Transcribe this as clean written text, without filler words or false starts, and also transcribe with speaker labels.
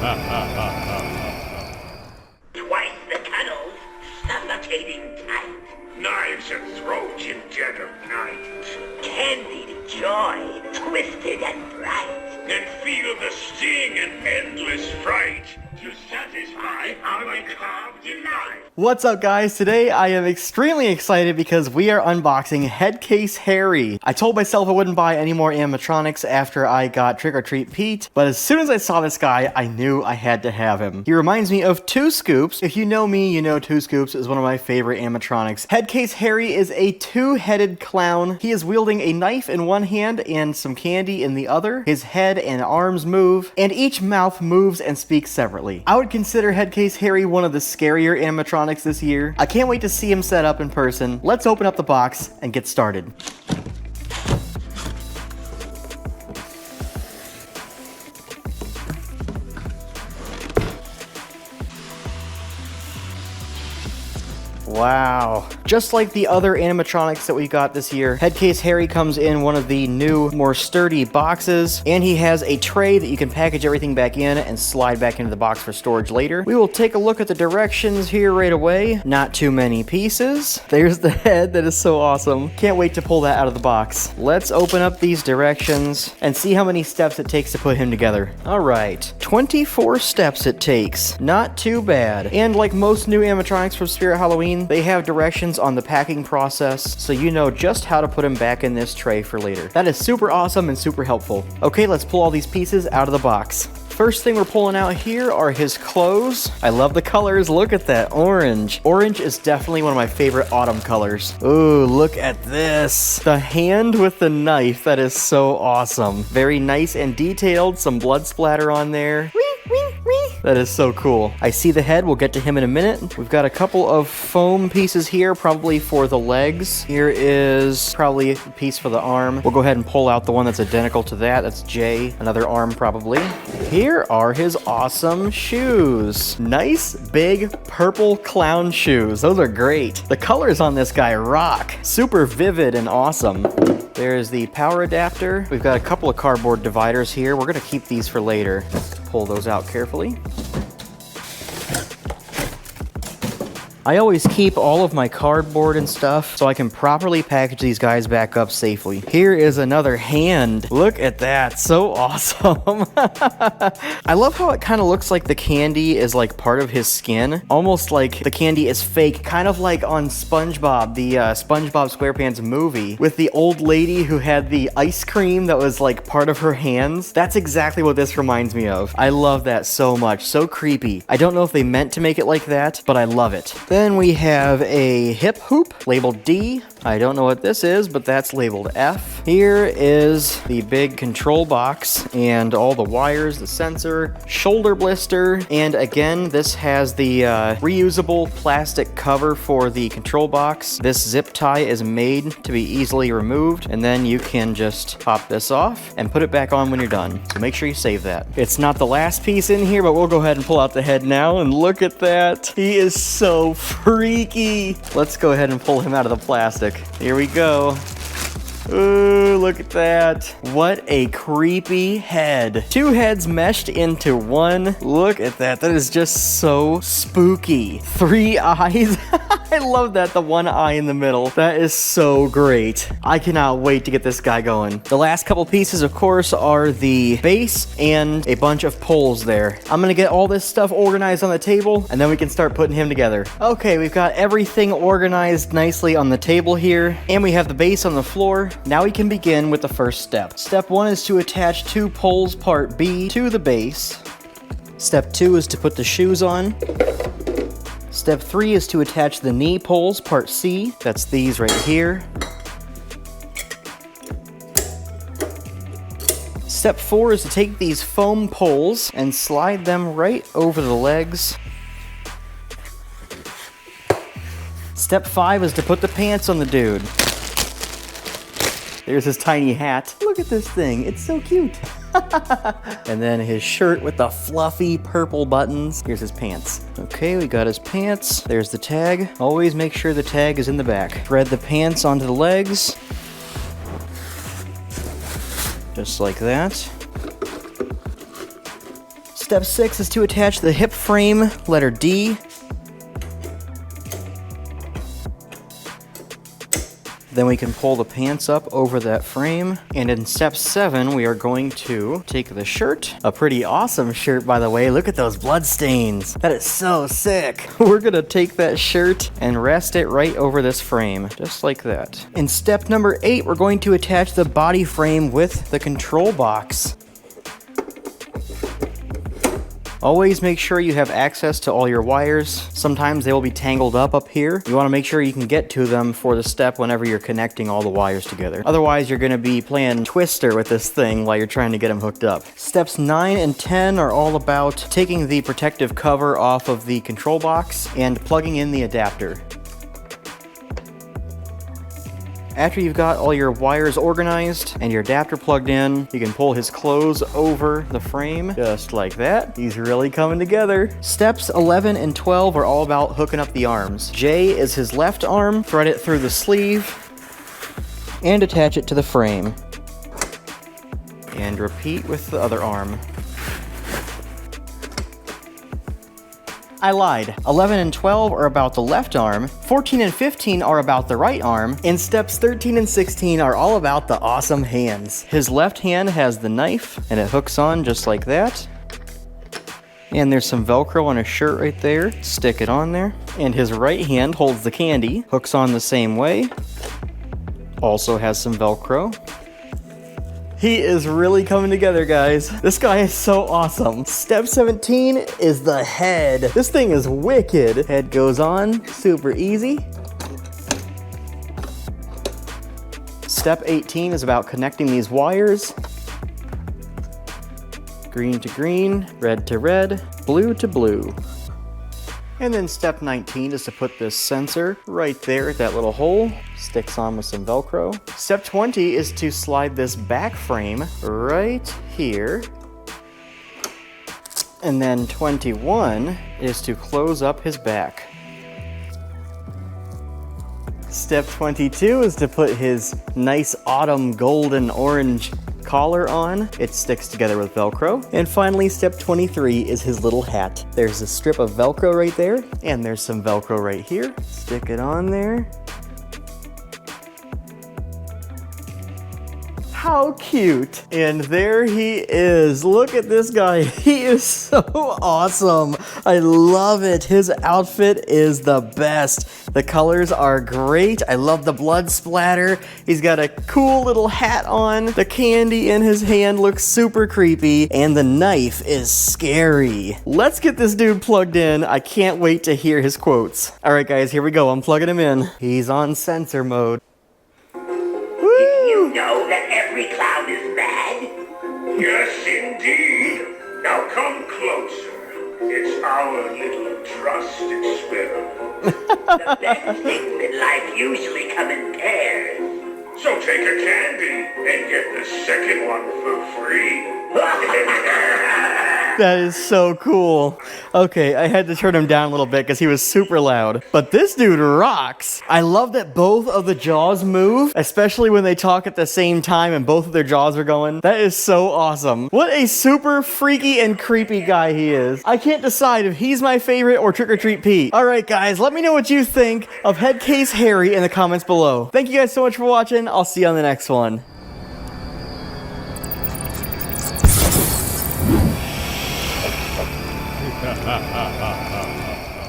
Speaker 1: Twice the cuddles, suffocating tight. Knives and throats in dead of night. Candied joy, twisted and bright. And feel the sting and endless fright to satisfy our macabre delight.
Speaker 2: What's up, guys? Today I am extremely excited because we are unboxing Headcase Harry. I told myself I wouldn't buy any more animatronics after I got Trick or Treat Pete, but as soon as I saw this guy, I knew I had to have him. He reminds me of Two Scoops. If you know me, you know Two Scoops is one of my favorite animatronics. Headcase Harry is a two-headed clown. He is wielding a knife in one hand and some candy in the other. His head and arms move, and each mouth moves and speaks separately. I would consider Headcase Harry one of the scarier animatronics this year. I can't wait to see him set up in person. Let's open up the box and get started. Wow. Just like the other animatronics that we got this year, Headcase Harry comes in one of the new, more sturdy boxes, and he has a tray that you can package everything back in and slide back into the box for storage later. We will take a look at the directions here right away. Not too many pieces. There's the head. That is so awesome. Can't wait to pull that out of the box. Let's open up these directions and see how many steps it takes to put him together. All right. 24 steps it takes. Not too bad. And like most new animatronics from Spirit Halloween, they have directions on the packing process, so you know just how to put them back in this tray for later. That is super awesome and super helpful. Okay, let's pull all these pieces out of the box. First thing we're pulling out here are his clothes. I love the colors. Look at that orange. Orange is definitely one of my favorite autumn colors. Ooh, look at this. The hand with the knife. That is so awesome. Very nice and detailed. Some blood splatter on there. That is so cool. I see the head. We'll get to him in a minute. We've got a couple of foam pieces here, probably for the legs. Here is probably a piece for the arm. We'll go ahead and pull out the one that's identical to that. That's J, another arm probably. Here are his awesome shoes. Nice, big, purple clown shoes. Those are great. The colors on this guy rock. Super vivid and awesome. There's the power adapter. We've got a couple of cardboard dividers here. We're gonna keep these for later. Pull those out carefully. I always keep all of my cardboard and stuff so I can properly package these guys back up safely. Here is another hand. Look at that. So awesome. I love how it kind of looks like the candy is like part of his skin. Almost like the candy is fake. Kind of like on SpongeBob, the SpongeBob SquarePants movie with the old lady who had the ice cream that was like part of her hands. That's exactly what this reminds me of. I love that so much. So creepy. I don't know if they meant to make it like that, but I love it. Then we have a hip hoop labeled D. I don't know what this is, but that's labeled F. Here is the big control box and all the wires, the sensor, shoulder blister, and again, this has the reusable plastic cover for the control box. This zip tie is made to be easily removed, and then you can just pop this off and put it back on when you're done. So make sure you save that. It's not the last piece in here, but we'll go ahead and pull out the head now, and look at that. He is so freaky. Let's go ahead and pull him out of the plastic. Here we go. Ooh, look at that. What a creepy head. Two heads meshed into one. Look at that. That is just so spooky. Three eyes. I love that, the one eye in the middle. That is so great. I cannot wait to get this guy going. The last couple pieces, of course, are the base and a bunch of poles there. I'm gonna get all this stuff organized on the table, and then we can start putting him together. Okay, we've got everything organized nicely on the table here, and we have the base on the floor. Now we can begin with the first step. Step 1 is to attach 2 poles part B to the base. Step 2 is to put the shoes on. Step 3 is to attach the knee poles part C. That's these right here. Step 4 is to take these foam poles and slide them right over the legs. Step 5 is to put the pants on the dude. There's his tiny hat. Look at this thing. It's so cute. And then his shirt with the fluffy purple buttons. Here's his pants. Okay, we got his pants. There's the tag. Always make sure the tag is in the back. Thread the pants onto the legs. Just like that. Step 6 is to attach the hip frame, letter D. Then we can pull the pants up over that frame. And in step 7, we are going to take the shirt. A pretty awesome shirt, by the way. Look at those blood stains. That is so sick. We're gonna take that shirt and rest it right over this frame, just like that. In step number 8, we're going to attach the body frame with the control box. Always make sure you have access to all your wires. Sometimes they will be tangled up here. You want to make sure you can get to them for the step whenever you're connecting all the wires together. Otherwise, you're going to be playing Twister with this thing while you're trying to get them hooked up. Steps 9 and 10 are all about taking the protective cover off of the control box and plugging in the adapter. After you've got all your wires organized and your adapter plugged in, you can pull his clothes over the frame, just like that. He's really coming together. Steps 11 and 12 are all about hooking up the arms. J is his left arm, thread it through the sleeve, and attach it to the frame. And repeat with the other arm. I lied. 11 and 12 are about the left arm, 14 and 15 are about the right arm, and steps 13 and 16 are all about the awesome hands. His left hand has the knife, and it hooks on just like that. And there's some Velcro on his shirt right there. Stick it on there. And his right hand holds the candy, hooks on the same way. Also has some Velcro. He is really coming together, guys. This guy is so awesome. Step 17 is the head. This thing is wicked. Head goes on, super easy. Step 18 is about connecting these wires. Green to green, red to red, blue to blue. And then step 19 is to put this sensor right there at that little hole. Sticks on with some Velcro. Step 20 is to slide this back frame right here. And then 21 is to close up his back. Step 22 is to put his nice autumn golden orange collar on. It sticks together with Velcro. And finally, step 23 is his little hat. There's a strip of Velcro right there, and there's some Velcro right here. Stick it on there. How cute. And there he is. Look at this guy. He is so awesome. I love it. His outfit is the best. The colors are great. I love the blood splatter. He's got a cool little hat on. The candy in his hand looks super creepy. And the knife is scary. Let's get this dude plugged in. I can't wait to hear his quotes. All right, guys, here we go. I'm plugging him in. He's on sensor mode.
Speaker 1: You know that every clown is mad? Yes, indeed. Now come closer. It's our little trust experiment. The best things in life usually come in pairs. So take a candy and get the second one for free.
Speaker 2: That is so cool. Okay, I had to turn him down a little bit because he was super loud. But this dude rocks. I love that both of the jaws move, especially when they talk at the same time and both of their jaws are going. That is so awesome. What a super freaky and creepy guy he is. I can't decide if he's my favorite or Trick or Treat Pete. All right, guys, let me know what you think of Head Case Harry in the comments below. Thank you guys so much for watching. I'll see you on the next one.
Speaker 3: Ha ha ha ha ha.